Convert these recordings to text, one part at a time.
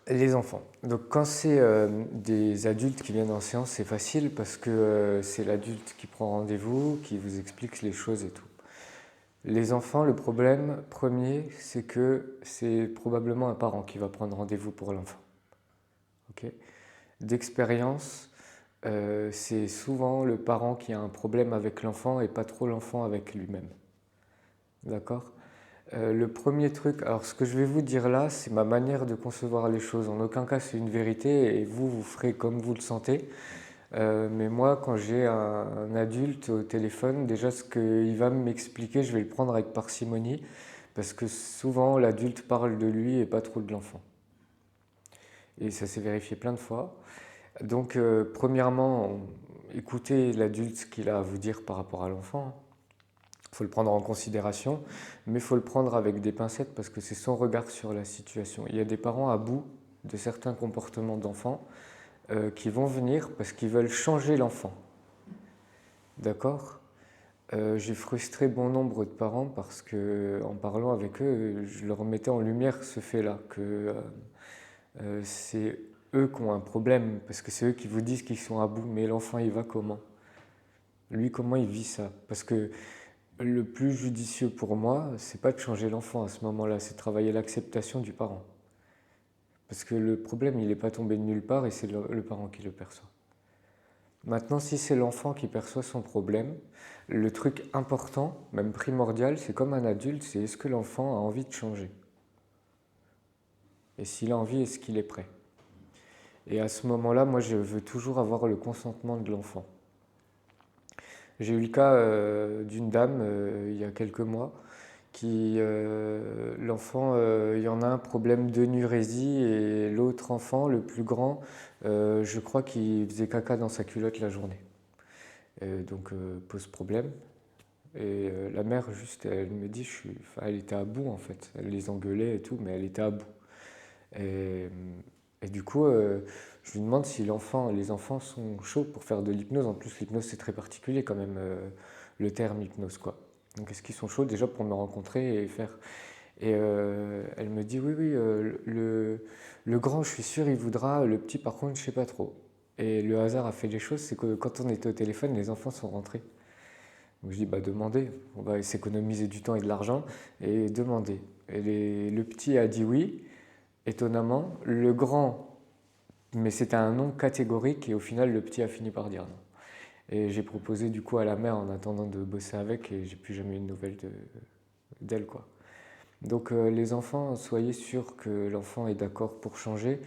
Les enfants. Donc quand c'est des adultes qui viennent en séance, c'est facile parce que c'est l'adulte qui prend rendez-vous, qui vous explique les choses et tout. Les enfants, le problème premier, c'est que c'est probablement un parent qui va prendre rendez-vous pour l'enfant. Ok. D'expérience, c'est souvent le parent qui a un problème avec l'enfant et pas trop l'enfant avec lui-même. D'accord? Le premier truc, alors ce que je vais vous dire là, c'est ma manière de concevoir les choses. En aucun cas c'est une vérité et vous, vous ferez comme vous le sentez. Mais moi, quand j'ai un adulte au téléphone, déjà ce qu'il va m'expliquer, je vais le prendre avec parcimonie parce que souvent l'adulte parle de lui et pas trop de l'enfant. Et ça s'est vérifié plein de fois. Donc, premièrement, écoutez l'adulte ce qu'il a à vous dire par rapport à l'enfant. Il faut le prendre en considération, mais il faut le prendre avec des pincettes parce que c'est son regard sur la situation. Il y a des parents à bout de certains comportements d'enfants qui vont venir parce qu'ils veulent changer l'enfant. D'accord? J'ai frustré bon nombre de parents parce que, en parlant avec eux, je leur mettais en lumière ce fait-là, que c'est eux qui ont un problème, parce que c'est eux qui vous disent qu'ils sont à bout, mais l'enfant il va comment? Lui, comment il vit ça? Parce que le plus judicieux pour moi, c'est pas de changer l'enfant à ce moment-là, c'est de travailler l'acceptation du parent. Parce que le problème, il n'est pas tombé de nulle part et c'est le parent qui le perçoit. Maintenant, si c'est l'enfant qui perçoit son problème, le truc important, même primordial, c'est comme un adulte, c'est est-ce que l'enfant a envie de changer? Et s'il a envie, est-ce qu'il est prêt? Et à ce moment-là, moi, je veux toujours avoir le consentement de l'enfant. J'ai eu le cas d'une dame il y a quelques mois qui, l'enfant, il y en a un problème d'enurésie et l'autre enfant, le plus grand, je crois qu'il faisait caca dans sa culotte la journée. Donc pose problème. Et la mère, juste, elle me dit, enfin, elle était à bout en fait. Elle les engueulait et tout, mais elle était à bout. Et, et du coup, je lui demande si les enfants sont chauds pour faire de l'hypnose. En plus, l'hypnose, c'est très particulier quand même, le terme hypnose, quoi. Donc, est-ce qu'ils sont chauds déjà pour me rencontrer et faire... Et elle me dit, oui, oui, le grand, je suis sûr, il voudra. Le petit, par contre, je sais pas trop. Et le hasard a fait les choses, c'est que quand on était au téléphone, les enfants sont rentrés. Donc je dis, bah demandez, on va s'économiser du temps et de l'argent, et demandez. Et le petit a dit oui, étonnamment. Le grand, mais c'était un non catégorique, et au final, le petit a fini par dire non. Et j'ai proposé du coup à la mère en attendant de bosser avec, et j'ai plus jamais eu de nouvelles d'elle, quoi. Donc les enfants, soyez sûrs que l'enfant est d'accord pour changer,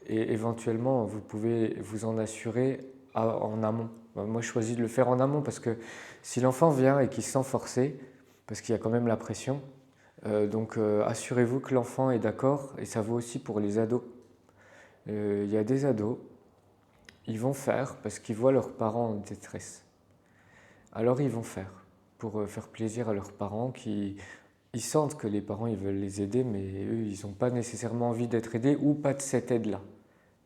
et éventuellement, vous pouvez vous en assurer en amont. Moi, je choisis de le faire en amont parce que si l'enfant vient et qu'il se sent forcé, parce qu'il y a quand même la pression, donc assurez-vous que l'enfant est d'accord, et ça vaut aussi pour les ados. Il y a des ados, ils vont faire parce qu'ils voient leurs parents en détresse. Alors ils vont faire pour faire plaisir à leurs parents qui ils sentent que les parents ils veulent les aider, mais eux ils n'ont pas nécessairement envie d'être aidés ou pas de cette aide-là.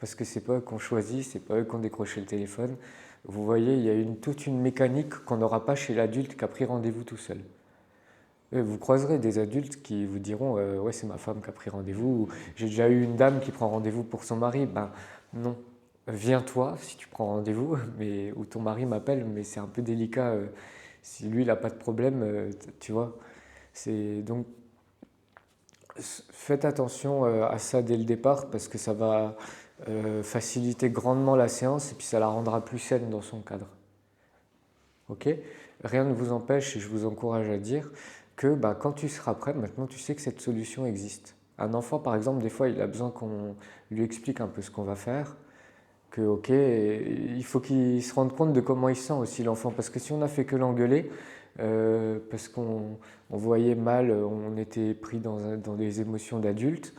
Parce que c'est pas eux qu'on choisit, c'est pas eux qui ont décroché le téléphone. Vous voyez, il y a toute une mécanique qu'on n'aura pas chez l'adulte qui a pris rendez-vous tout seul. Vous croiserez des adultes qui vous diront ouais, c'est ma femme qui a pris rendez-vous. J'ai déjà eu une dame qui prend rendez-vous pour son mari. Ben non, viens toi si tu prends rendez-vous, mais ou ton mari m'appelle, mais c'est un peu délicat. Si lui il n'a pas de problème, tu vois. C'est donc faites attention à ça dès le départ parce que ça va faciliter grandement la séance et puis ça la rendra plus saine dans son cadre. Ok? Rien ne vous empêche, et je vous encourage à dire, que bah, quand tu seras prêt, maintenant tu sais que cette solution existe. Un enfant, par exemple, des fois, il a besoin qu'on lui explique un peu ce qu'on va faire, que ok, il faut qu'il se rende compte de comment il se sent aussi l'enfant, parce que si on a fait que l'engueuler, parce qu'on voyait mal, on était pris dans des émotions d'adulte,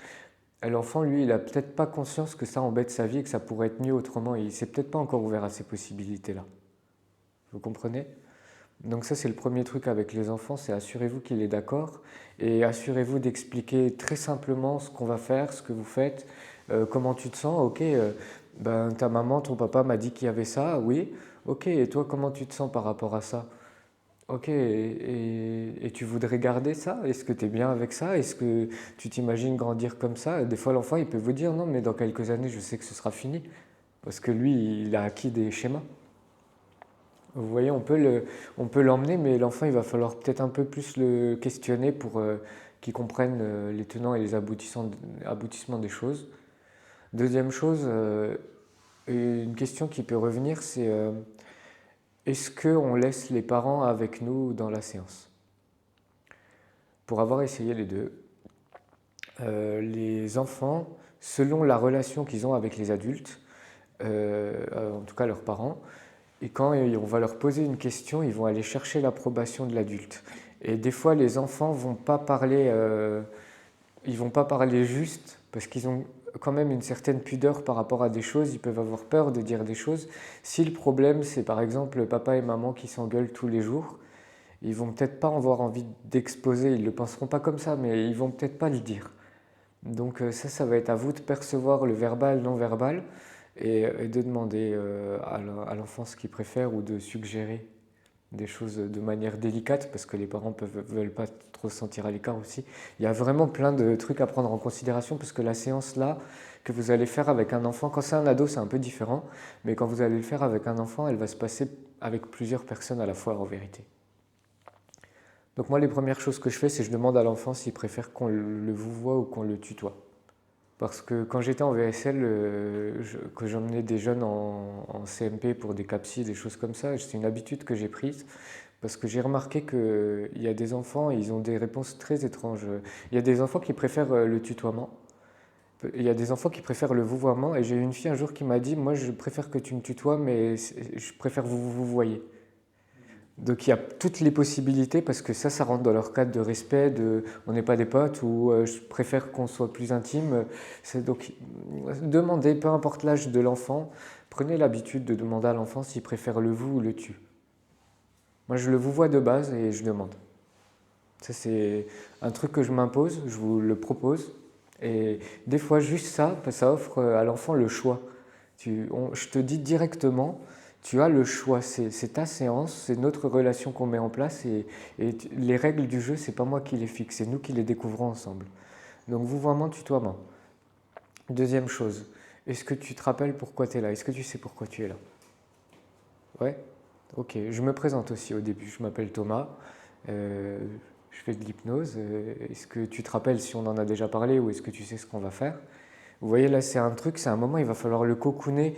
l'enfant, lui, il a peut-être pas conscience que ça embête sa vie et que ça pourrait être mieux autrement, et il s'est peut-être pas encore ouvert à ces possibilités-là. Vous comprenez? Donc ça, c'est le premier truc avec les enfants, c'est assurez-vous qu'il est d'accord et assurez-vous d'expliquer très simplement ce qu'on va faire, ce que vous faites, comment tu te sens, ok, ben, ta maman, ton papa m'a dit qu'il y avait ça, oui, ok, et toi, comment tu te sens par rapport à ça? Ok, et tu voudrais garder ça? Est-ce que tu es bien avec ça? Est-ce que tu t'imagines grandir comme ça? Des fois, l'enfant, il peut vous dire non, mais dans quelques années, je sais que ce sera fini. Parce que lui, il a acquis des schémas. Vous voyez, on peut l'emmener, mais l'enfant, il va falloir peut-être un peu plus le questionner pour qu'il comprenne les tenants et les aboutissements des choses. Deuxième chose, une question qui peut revenir, c'est est-ce qu'on laisse les parents avec nous dans la séance? Pour avoir essayé les deux, les enfants, selon la relation qu'ils ont avec les adultes, en tout cas leurs parents, et quand on va leur poser une question, ils vont aller chercher l'approbation de l'adulte. Et des fois, les enfants vont pas parler, ils vont pas parler juste parce qu'ils ont quand même une certaine pudeur par rapport à des choses. Ils peuvent avoir peur de dire des choses. Si le problème, c'est par exemple papa et maman qui s'engueulent tous les jours, ils vont peut-être pas avoir envie d'exposer. Ils le penseront pas comme ça, mais ils vont peut-être pas le dire. Donc ça va être à vous de percevoir le verbal, non verbal, et de demander à l'enfant ce qu'il préfère ou de suggérer des choses de manière délicate parce que les parents ne veulent pas trop se sentir à l'écart aussi. Il y a vraiment plein de trucs à prendre en considération parce que la séance là que vous allez faire avec un enfant, quand c'est un ado c'est un peu différent, mais quand vous allez le faire avec un enfant, elle va se passer avec plusieurs personnes à la fois en vérité. Donc moi les premières choses que je fais c'est je demande à l'enfant s'il préfère qu'on le vouvoie ou qu'on le tutoie. Parce que quand j'étais en VSL, que j'emmenais des jeunes en CMP pour des CAPSI, des choses comme ça, c'est une habitude que j'ai prise parce que j'ai remarqué qu'il y a des enfants, ils ont des réponses très étranges. Il y a des enfants qui préfèrent le tutoiement, il y a des enfants qui préfèrent le vouvoiement, et j'ai eu une fille un jour qui m'a dit, moi je préfère que tu me tutoies, mais je préfère vous voyez. Donc il y a toutes les possibilités parce que ça rentre dans leur cadre de respect, on n'est pas des potes ou je préfère qu'on soit plus intime. Donc demandez, peu importe l'âge de l'enfant, prenez l'habitude de demander à l'enfant s'il préfère le vous ou le tu. Moi je le vous vois de base et je demande. Ça c'est un truc que je m'impose, je vous le propose. Et des fois juste ça, ça offre à l'enfant le choix. Je te dis directement, tu as le choix, c'est ta séance, c'est notre relation qu'on met en place et les règles du jeu, c'est pas moi qui les fixe, c'est nous qui les découvrons ensemble. Donc vouvoiement, tutoiement. Deuxième chose, est-ce que tu te rappelles pourquoi tu es là? Est-ce que tu sais pourquoi tu es là? Ouais. Ok, je me présente aussi au début, je m'appelle Thomas, euh, je fais de l'hypnose. Est-ce que tu te rappelles si on en a déjà parlé ou est-ce que tu sais ce qu'on va faire? Vous voyez là, c'est un truc, c'est un moment, il va falloir le cocooner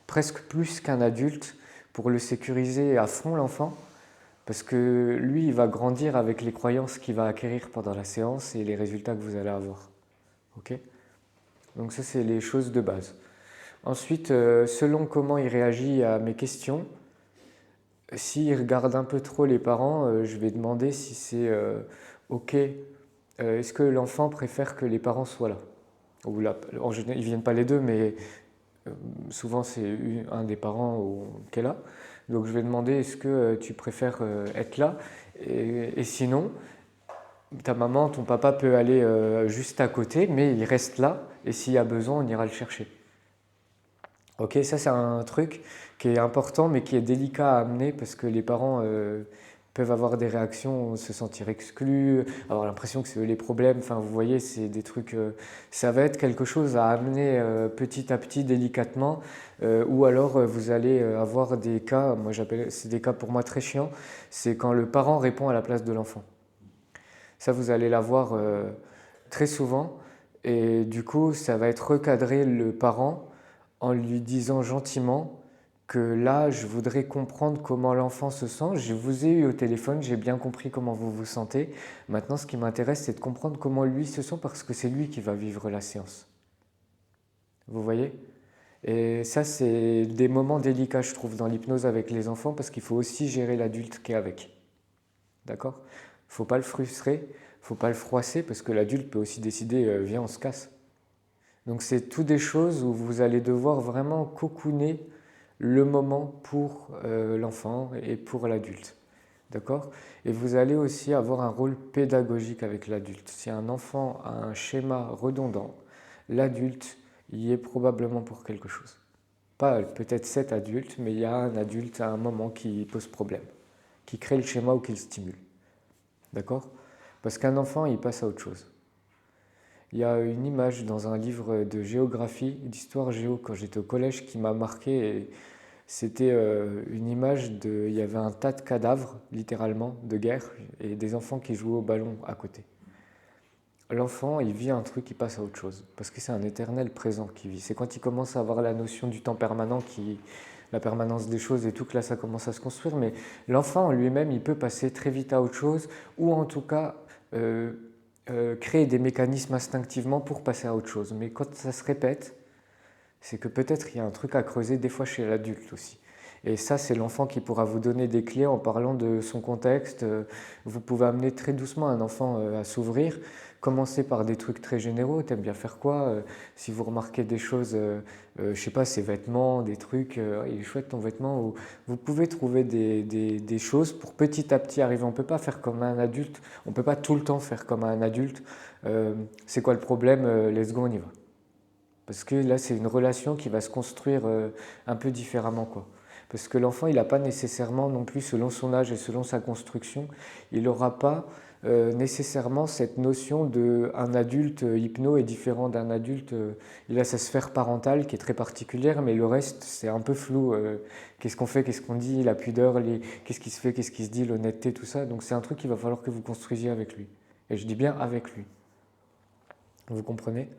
presque plus qu'un adulte pour le sécuriser à fond l'enfant, parce que lui, il va grandir avec les croyances qu'il va acquérir pendant la séance et les résultats que vous allez avoir. Ok? Donc ça, c'est les choses de base. Ensuite, selon comment il réagit à mes questions, s'il regarde un peu trop les parents, je vais demander si c'est ok. Est-ce que l'enfant préfère que les parents soient là? Ou là, en général, ils ne viennent pas les deux, mais euh, souvent c'est un des parents qui est là. Donc je vais demander est-ce que tu préfères être là et sinon, ta maman, ton papa peut aller juste à côté, mais il reste là et s'il y a besoin, on ira le chercher. Ok, ça c'est un truc qui est important mais qui est délicat à amener parce que les parents peuvent avoir des réactions, se sentir exclus, avoir l'impression que c'est eux les problèmes. Enfin, vous voyez, c'est des trucs. Ça va être quelque chose à amener petit à petit, délicatement, ou alors vous allez avoir des cas. Moi, j'appelle, c'est des cas pour moi très chiants. C'est quand le parent répond à la place de l'enfant. Ça, vous allez l'avoir très souvent, et du coup, ça va être recadrer le parent en lui disant gentiment que là, je voudrais comprendre comment l'enfant se sent. Je vous ai eu au téléphone, j'ai bien compris comment vous vous sentez. Maintenant, ce qui m'intéresse, c'est de comprendre comment lui se sent parce que c'est lui qui va vivre la séance. Vous voyez? Et ça, c'est des moments délicats, je trouve, dans l'hypnose avec les enfants parce qu'il faut aussi gérer l'adulte qui est avec. D'accord? Il ne faut pas le frustrer, il ne faut pas le froisser parce que l'adulte peut aussi décider viens, on se casse. Donc c'est tout des choses où vous allez devoir vraiment cocooner le moment pour l'enfant et pour l'adulte. D'accord? Et vous allez aussi avoir un rôle pédagogique avec l'adulte. Si un enfant a un schéma redondant, l'adulte y est probablement pour quelque chose. Pas peut-être cet adulte, mais il y a un adulte à un moment qui pose problème, qui crée le schéma ou qui le stimule. D'accord? Parce qu'un enfant, il passe à autre chose. Il y a une image dans un livre de géographie, d'histoire géo, quand j'étais au collège, qui m'a marqué. Et c'était une image de... Il y avait un tas de cadavres, littéralement, de guerre, et des enfants qui jouaient au ballon à côté. L'enfant, il vit un truc, il passe à autre chose, parce que c'est un éternel présent qui vit. C'est quand il commence à avoir la notion du temps permanent, la permanence des choses et tout, que là, ça commence à se construire. Mais l'enfant en lui-même, il peut passer très vite à autre chose, ou en tout cas créer des mécanismes instinctivement pour passer à autre chose. Mais quand ça se répète, c'est que peut-être il y a un truc à creuser, des fois chez l'adulte aussi. Et ça, c'est l'enfant qui pourra vous donner des clés en parlant de son contexte. Vous pouvez amener très doucement un enfant à s'ouvrir. Commencez par des trucs très généraux. T'aimes bien faire quoi? Si vous remarquez des choses, je sais pas, ses vêtements, des trucs, il est chouette ton vêtement. Ou vous pouvez trouver des choses pour petit à petit arriver. On ne peut pas faire comme un adulte. On ne peut pas tout le temps faire comme un adulte. C'est quoi le problème? Let's go, on y va. Parce que là, c'est une relation qui va se construire un peu différemment, quoi. Parce que l'enfant, il n'a pas nécessairement non plus, selon son âge et selon sa construction, il n'aura pas nécessairement cette notion d'un adulte hypno est différent d'un adulte. Il a sa sphère parentale qui est très particulière, mais le reste, c'est un peu flou. Qu'est-ce qu'on fait, qu'est-ce qu'on dit, la pudeur, qu'est-ce qui se fait, qu'est-ce qui se dit, l'honnêteté, tout ça. Donc c'est un truc qu'il va falloir que vous construisiez avec lui. Et je dis bien avec lui. Vous comprenez?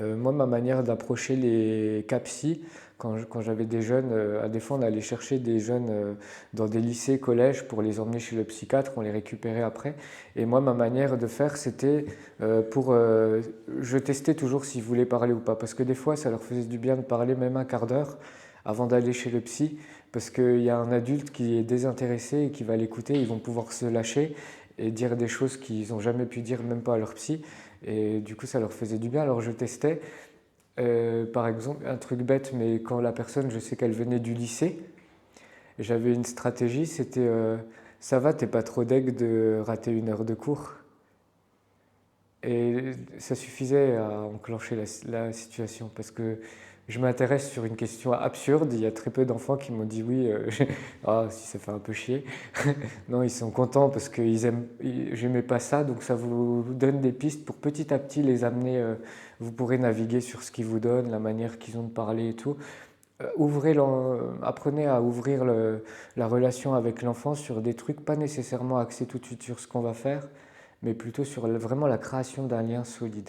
Moi, ma manière d'approcher les CAPSI, quand j'avais des jeunes, à des fois on allait chercher des jeunes dans des lycées, collèges pour les emmener chez le psychiatre, on les récupérait après. Et moi, ma manière de faire, c'était je testais toujours s'ils voulaient parler ou pas. Parce que des fois, ça leur faisait du bien de parler même un quart d'heure avant d'aller chez le psy. Parce qu'il y a un adulte qui est désintéressé et qui va l'écouter, ils vont pouvoir se lâcher et dire des choses qu'ils n'ont jamais pu dire, même pas à leur psy. Et du coup, ça leur faisait du bien. Alors je testais, par exemple, un truc bête, mais quand la personne, je sais qu'elle venait du lycée, j'avais une stratégie, c'était ça va, t'es pas trop deg de rater une heure de cours. Et ça suffisait à enclencher la situation parce que je m'intéresse sur une question absurde. Il y a très peu d'enfants qui m'ont dit oui. Ah, si ça fait un peu chier. Non, ils sont contents parce que j'aimais pas ça. Donc ça vous donne des pistes pour petit à petit les amener. Vous pourrez naviguer sur ce qu'ils vous donnent, la manière qu'ils ont de parler et tout. Apprenez à ouvrir la relation avec l'enfant sur des trucs pas nécessairement axés tout de suite sur ce qu'on va faire, mais plutôt sur vraiment la création d'un lien solide.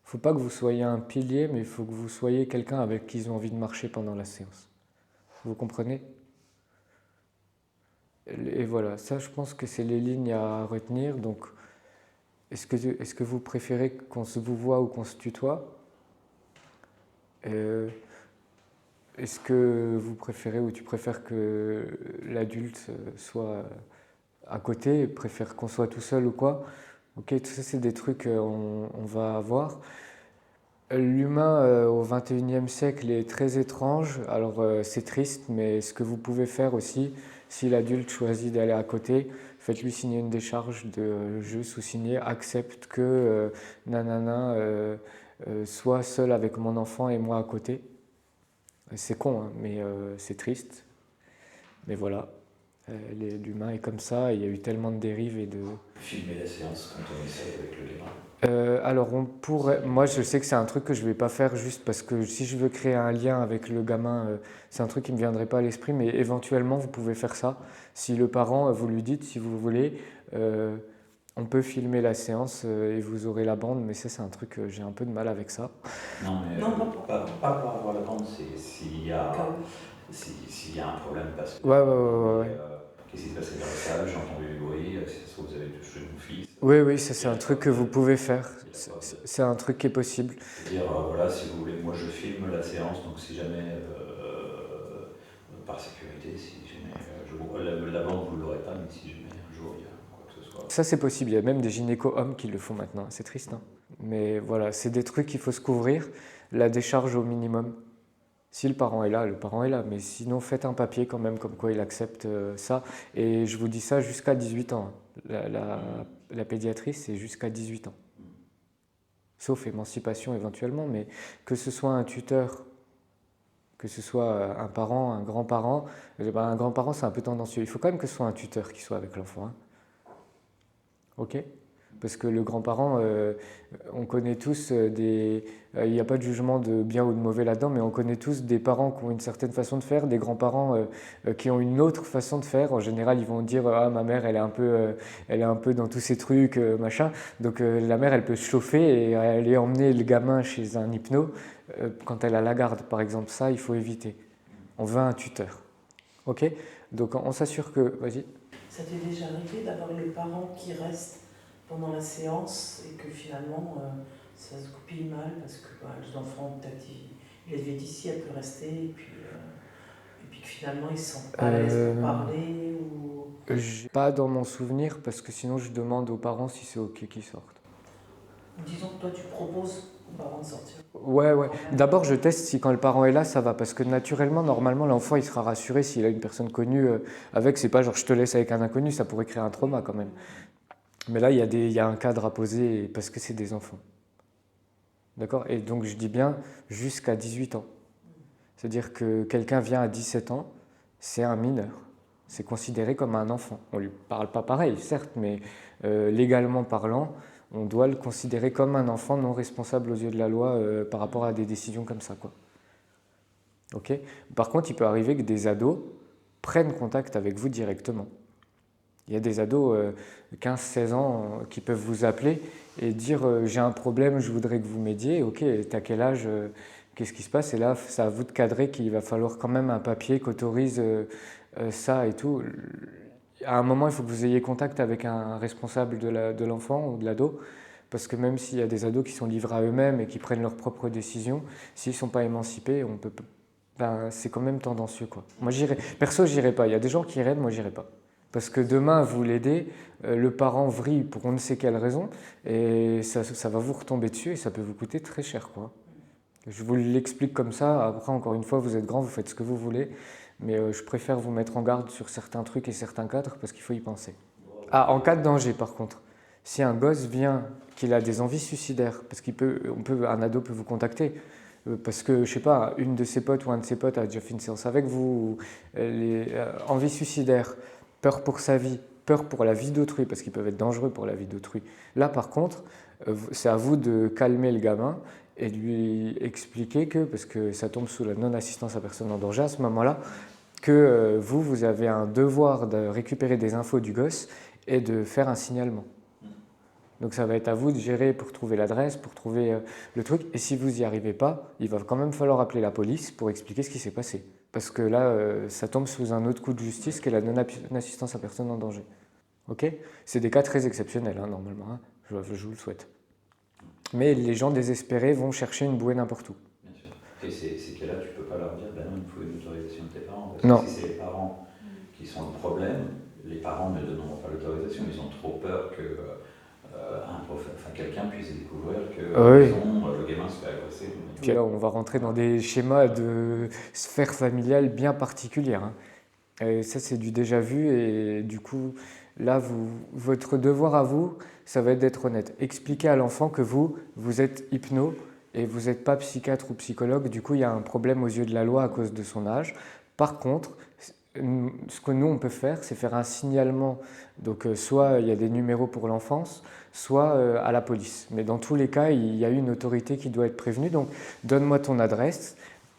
Il ne faut pas que vous soyez un pilier, mais il faut que vous soyez quelqu'un avec qui ils ont envie de marcher pendant la séance. Vous comprenez? Et voilà, ça je pense que c'est les lignes à retenir. Donc, est-ce que vous préférez qu'on se vous voit ou qu'on se tutoie? Est-ce que vous préférez ou tu préfères que l'adulte soit à côté, préfère qu'on soit tout seul ou quoi? Ok, tout ça c'est des trucs on va avoir. L'humain au XXIe siècle est très étrange, alors c'est triste, mais ce que vous pouvez faire aussi, si l'adulte choisit d'aller à côté, faites-lui signer une décharge de je sous-signer, accepte que nanana soit seul avec mon enfant et moi à côté. C'est con, hein, mais c'est triste. Mais voilà, l'humain est comme ça, il y a eu tellement de dérives et de... Filmer la séance quand on essaye avec le gamin. Alors on pourrait, moi je sais que c'est un truc que je vais pas faire juste parce que si je veux créer un lien avec le gamin, c'est un truc qui me viendrait pas à l'esprit, mais éventuellement vous pouvez faire ça. Si le parent, vous lui dites si vous voulez, on peut filmer la séance et vous aurez la bande, mais ça c'est un truc, j'ai un peu de mal avec ça. Non, mais pas pour avoir la bande, c'est s'il y a un problème parce que... Ouais. Qu'est-ce qui s'est passé dans la salle? J'ai entendu du bruit, si ça se trouve vous avez touché mon fils. Oui, ça c'est un truc que vous pouvez faire. C'est un truc qui est possible. C'est-à-dire, voilà, si vous voulez, moi je filme la séance, donc si jamais, par sécurité, si jamais, la bande vous ne l'aurez pas, mais si jamais un jour il y a quoi que ce soit. Ça c'est possible, il y a même des gynéco-hommes qui le font maintenant, c'est triste, hein. Mais voilà, c'est des trucs qu'il faut se couvrir, la décharge au minimum. Si le parent est là, le parent est là, mais sinon faites un papier quand même comme quoi il accepte ça. Et je vous dis ça jusqu'à 18 ans. La pédiatrie, c'est jusqu'à 18 ans. Sauf émancipation éventuellement, mais que ce soit un tuteur, que ce soit un parent, un grand-parent. Un grand-parent, c'est un peu tendancieux. Il faut quand même que ce soit un tuteur qui soit avec l'enfant. Hein. Ok? Parce que le grand-parent, on connaît tous il n'y a pas de jugement de bien ou de mauvais là-dedans, mais on connaît tous des parents qui ont une certaine façon de faire, des grands-parents qui ont une autre façon de faire. En général, ils vont dire ah ma mère, elle est un peu dans tous ces trucs, machin. Donc la mère, elle peut se chauffer et aller emmener le gamin chez un hypno quand elle a la garde, par exemple. Ça, il faut éviter. On veut un tuteur. Ok? Donc on s'assure que, vas-y. Ça t'est déjà arrivé d'avoir le parent qui reste pendant la séance et que finalement ça se goupille mal parce que les enfants, peut-être, il est d'ici, elle peut rester et puis que finalement ils se sentent pas à l'aise pour parler ou... J'ai pas dans mon souvenir parce que sinon je demande aux parents si c'est ok qu'ils sortent. Disons que toi tu proposes aux parents de sortir. Ouais. D'abord je teste si quand le parent est là ça va parce que naturellement, normalement l'enfant il sera rassuré s'il a une personne connue avec, c'est pas genre je te laisse avec un inconnu, ça pourrait créer un trauma quand même. Mais là il y a un cadre à poser parce que c'est des enfants. D'accord? Et donc je dis bien jusqu'à 18 ans. C'est-à-dire que quelqu'un vient à 17 ans, c'est un mineur. C'est considéré comme un enfant. On ne lui parle pas pareil, certes, mais légalement parlant, on doit le considérer comme un enfant non responsable aux yeux de la loi par rapport à des décisions comme ça, quoi. Ok? Par contre, il peut arriver que des ados prennent contact avec vous directement. Il y a des ados 15-16 ans qui peuvent vous appeler et dire j'ai un problème, je voudrais que vous m'aidiez. Ok, t'as quel âge qu'est-ce qui se passe? Et là, c'est à vous de cadrer qu'il va falloir quand même un papier qu'autorise ça et tout. À un moment, il faut que vous ayez contact avec un responsable de l'enfant ou de l'ado, parce que même s'il y a des ados qui sont livrés à eux-mêmes et qui prennent leurs propres décisions, s'ils ne sont pas émancipés, c'est quand même tendancieux, quoi. Moi, perso, j'irai pas. Il y a des gens qui iraient, moi, j'irai pas. Parce que demain, vous l'aidez, le parent vrille pour on ne sait quelle raison, et ça va vous retomber dessus et ça peut vous coûter très cher, quoi. Je vous l'explique comme ça. Après, encore une fois, vous êtes grand, vous faites ce que vous voulez, mais je préfère vous mettre en garde sur certains trucs et certains cadres parce qu'il faut y penser. Ah, en cas de danger, par contre, si un gosse vient, qu'il a des envies suicidaires, parce un ado peut vous contacter, parce que, je sais pas, une de ses potes ou un de ses potes a déjà fait une séance avec vous, envie suicidaire, peur pour sa vie, peur pour la vie d'autrui, parce qu'ils peuvent être dangereux pour la vie d'autrui. Là, par contre, c'est à vous de calmer le gamin et de lui expliquer que, parce que ça tombe sous la non-assistance à personne en danger à ce moment-là, que vous avez un devoir de récupérer des infos du gosse et de faire un signalement. Donc ça va être à vous de gérer pour trouver l'adresse, pour trouver le truc. Et si vous n'y arrivez pas, il va quand même falloir appeler la police pour expliquer ce qui s'est passé. Parce que là, ça tombe sous un autre coup de justice qui est la non-assistance à personne en danger. Ok? C'est des cas très exceptionnels, hein, normalement. Hein. Je vous le souhaite. Mais les gens désespérés vont chercher une bouée n'importe où. Bien sûr. Et ces cas-là, tu ne peux pas leur dire, ben non, il faut une autorisation de tes parents. Parce Non. que si c'est les parents qui sont le problème, les parents ne donneront pas l'autorisation. Ils ont trop peur que quelqu'un puisse découvrir que le gamin se fait agresser. Puis là, on va rentrer dans des schémas de sphère familiale bien particulières. Hein. Et ça, c'est du déjà vu. Et du coup, là, votre devoir à vous, ça va être d'être honnête. Expliquez à l'enfant que vous êtes hypno et vous n'êtes pas psychiatre ou psychologue. Du coup, il y a un problème aux yeux de la loi à cause de son âge. Par contre, ce que nous, on peut faire, c'est faire un signalement. Donc, soit il y a des numéros pour l'enfance, soit à la police. Mais dans tous les cas, il y a une autorité qui doit être prévenue. Donc, donne-moi ton adresse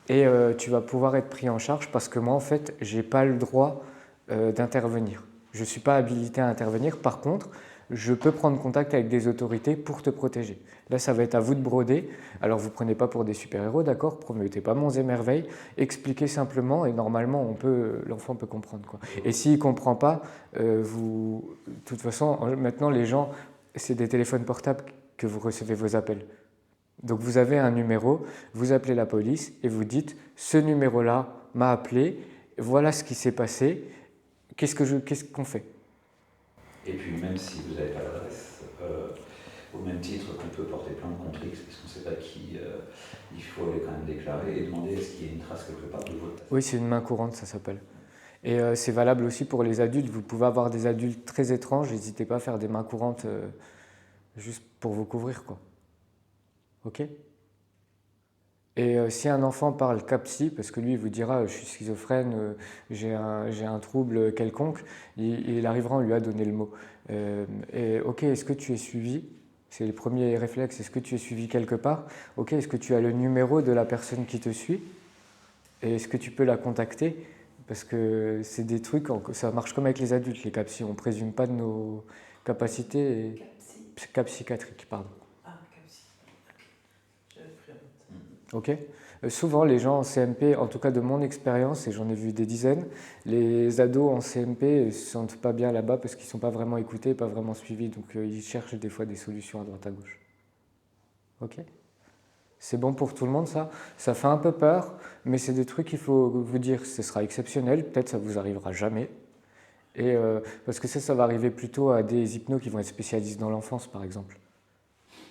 et tu vas pouvoir être pris en charge parce que moi, en fait, je n'ai pas le droit d'intervenir. Je ne suis pas habilité à intervenir. Par contre, je peux prendre contact avec des autorités pour te protéger. Là, ça va être à vous de broder. Alors, vous ne prenez pas pour des super-héros, d'accord? Promettez pas monts et merveilles. Expliquez simplement et normalement, l'enfant peut comprendre, quoi. Et s'il ne comprend pas, de toute façon, maintenant, les gens, c'est des téléphones portables que vous recevez vos appels. Donc, vous avez un numéro, vous appelez la police et vous dites « Ce numéro-là m'a appelé, voilà ce qui s'est passé, qu'est-ce qu'on fait ?» Et puis même si vous n'avez pas l'adresse, au même titre qu'on peut porter plainte contre X, parce qu'on ne sait pas qui, il faut aller quand même déclarer et demander est-ce qu'il y a une trace quelque part de votre... Oui, c'est une main courante, ça s'appelle. Et c'est valable aussi pour les adultes. Vous pouvez avoir des adultes très étranges, n'hésitez pas à faire des mains courantes juste pour vous couvrir, quoi. Ok? Et si un enfant parle cas psy, parce que lui il vous dira je suis schizophrène, j'ai un trouble quelconque, il arrivera, on lui a donné le mot. Et ok, est-ce que tu es suivi? C'est le premier réflexe, est-ce que tu es suivi quelque part? Ok, est-ce que tu as le numéro de la personne qui te suit? Et est-ce que tu peux la contacter? Parce que c'est des trucs, ça marche comme avec les adultes, les cas psy, on ne présume pas de nos capacités, Capsi. cas psychiatriques, pardon. Ah, Capsi. J'avais pris un note. Ok. Souvent, les gens en CMP, en tout cas de mon expérience, et j'en ai vu des dizaines, les ados en CMP ne se sentent pas bien là-bas parce qu'ils ne sont pas vraiment écoutés, pas vraiment suivis, donc ils cherchent des fois des solutions à droite à gauche. Ok. C'est bon pour tout le monde ça? Ça fait un peu peur, mais c'est des trucs qu'il faut vous dire, ce sera exceptionnel, peut-être ça vous arrivera jamais. Et parce que ça va arriver plutôt à des hypnos qui vont être spécialistes dans l'enfance, par exemple.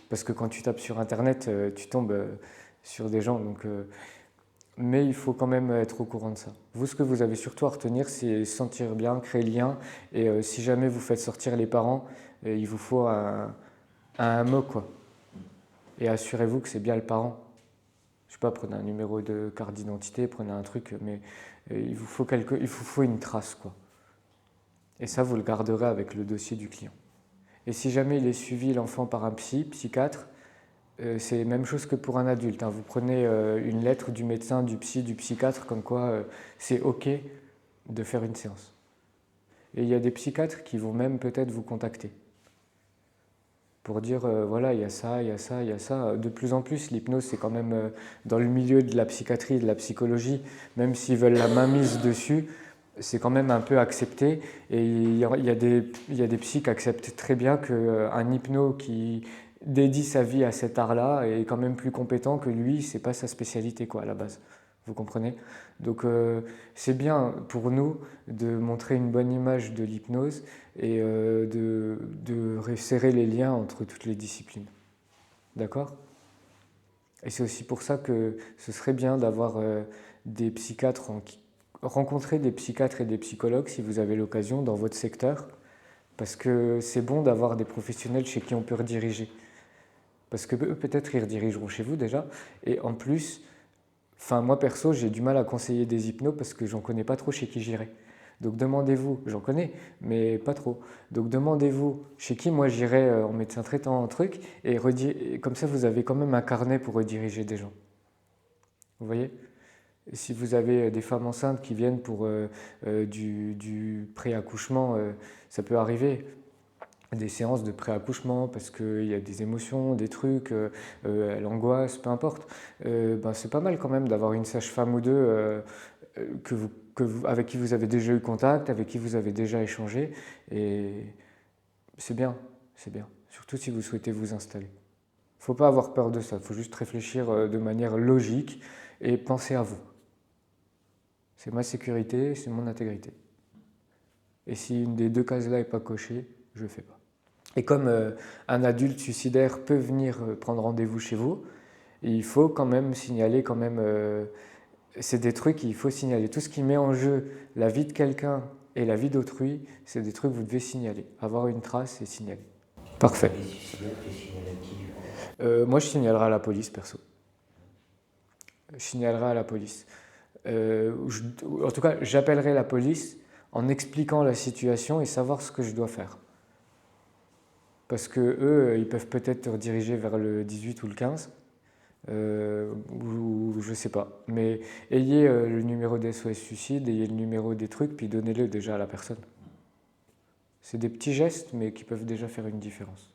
Parce que quand tu tapes sur Internet, tu tombes sur des gens. Donc, mais il faut quand même être au courant de ça. Vous, ce que vous avez surtout à retenir, c'est se sentir bien, créer le lien. Et si jamais vous faites sortir les parents, il vous faut un mot, quoi. Et assurez-vous que c'est bien le parent. Je sais pas, prenez un numéro de carte d'identité, prenez un truc, mais il vous faut une trace, quoi. Et ça, vous le garderez avec le dossier du client. Et si jamais il est suivi, l'enfant, par un psychiatre, c'est la même chose que pour un adulte. Vous prenez une lettre du médecin, du psy, du psychiatre, comme quoi c'est OK de faire une séance. Et il y a des psychiatres qui vont même peut-être vous contacter pour dire voilà, il y a ça, il y a ça, il y a ça. De plus en plus, l'hypnose, c'est quand même dans le milieu de la psychiatrie, de la psychologie, même s'ils veulent la mainmise dessus, c'est quand même un peu accepté. Et il y a des psys qui acceptent très bien qu'un hypno qui dédie sa vie à cet art-là est quand même plus compétent que lui, c'est pas sa spécialité quoi à la base. Vous comprenez? Donc c'est bien pour nous de montrer une bonne image de l'hypnose et de resserrer les liens entre toutes les disciplines. D'accord? Et c'est aussi pour ça que ce serait bien d'avoir des psychiatres, rencontrer des psychiatres et des psychologues si vous avez l'occasion dans votre secteur, parce que c'est bon d'avoir des professionnels chez qui on peut rediriger. Parce que eux, peut-être, ils redirigeront chez vous déjà. Et en plus, moi perso, j'ai du mal à conseiller des hypnos parce que j'en connais pas trop chez qui j'irai. Donc demandez-vous, j'en connais, mais pas trop. Donc demandez-vous chez qui moi j'irai en médecin traitant en truc, et comme ça vous avez quand même un carnet pour rediriger des gens. Vous voyez? Si vous avez des femmes enceintes qui viennent pour du pré-accouchement, ça peut arriver. Des séances de pré-accouchement parce qu'il y a des émotions, des trucs, l'angoisse, peu importe. C'est pas mal quand même d'avoir une sage-femme ou deux avec qui vous avez déjà eu contact, avec qui vous avez déjà échangé. Et c'est bien, c'est bien. Surtout si vous souhaitez vous installer. Il ne faut pas avoir peur de ça, il faut juste réfléchir de manière logique et penser à vous. C'est ma sécurité, c'est mon intégrité. Et si une des deux cases-là n'est pas cochée, je ne le fais pas. Et comme un adulte suicidaire peut venir prendre rendez-vous chez vous, il faut quand même signaler, c'est des trucs qu'il faut signaler. Tout ce qui met en jeu la vie de quelqu'un et la vie d'autrui, c'est des trucs que vous devez signaler. Avoir une trace et signaler. Parfait. Les suicidaires, tu signales à qui? Moi, je signalerai à la police, perso. Je signalerai à la police. En tout cas, j'appellerai la police en expliquant la situation et savoir ce que je dois faire. Parce que eux, ils peuvent peut-être te rediriger vers le 18 ou le 15, ou je sais pas. Mais ayez le numéro des SOS Suicide, ayez le numéro des trucs, puis donnez-le déjà à la personne. C'est des petits gestes, mais qui peuvent déjà faire une différence.